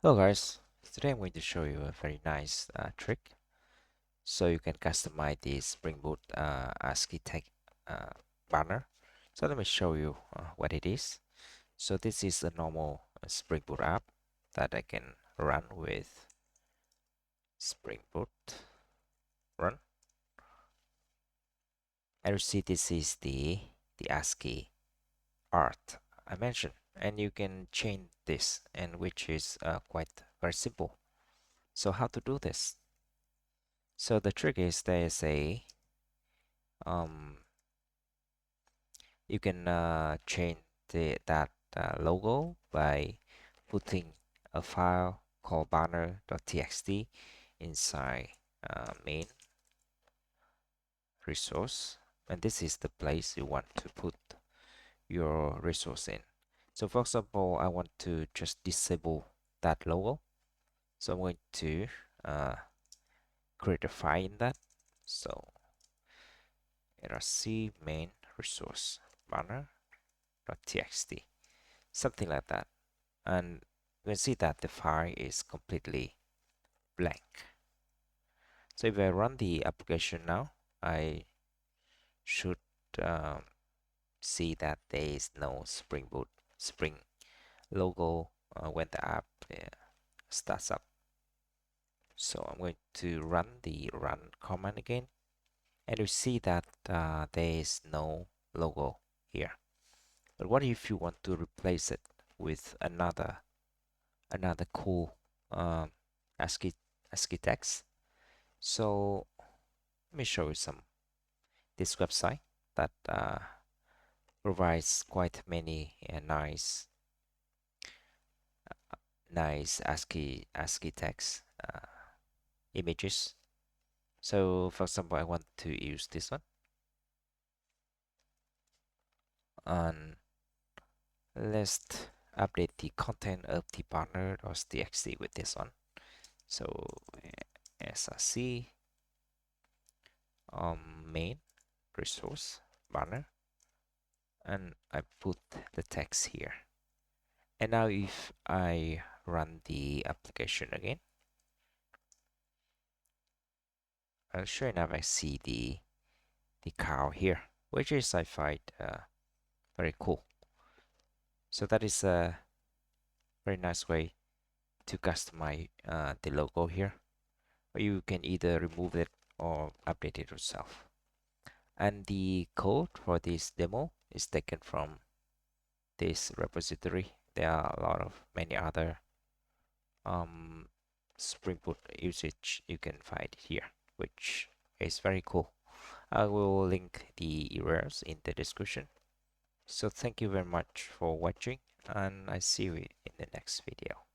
Hello guys, today I'm going to show you a very nice trick so you can customize the Spring Boot ASCII tag uh, banner. So let me show you what it is. So this is a normal Spring Boot app that I can run with Spring Boot run. And you see this is the ASCII art I mentioned, and you can change this, and which is quite very simple. So how to do this? So the trick is there is a um, you can change that logo by putting a file called banner.txt inside main resource, and this is the place you want to put your resource in. So for example, I want to just disable that logo, so I'm going to uh, create a file in that. So rc main resource banner.txt, something like that, and you can see that the file is completely blank. So if I run the application now, I should um, see that there is no Spring Boot Spring logo when the app starts up. So I'm going to run the run command again, and you see that there is no logo here. But what if you want to replace it with another cool um, ASCII text? So let me show you this website that provides quite many nice ASCII text images. So for example, I want to use this one, and let's update the content of the banner.txt with this one. So ASCII main resource banner, and I put the text here. And now if I run the application again, sure enough I see the cow here, which is I find very cool. So that is a very nice way to customize the logo here, or you can either remove it or update it yourself. And the code for this demo is taken from this repository. There are a lot of many other um, Spring Boot usage you can find here, which is very cool. I will link the URLs in the description. So thank you very much for watching, and I see you in the next video.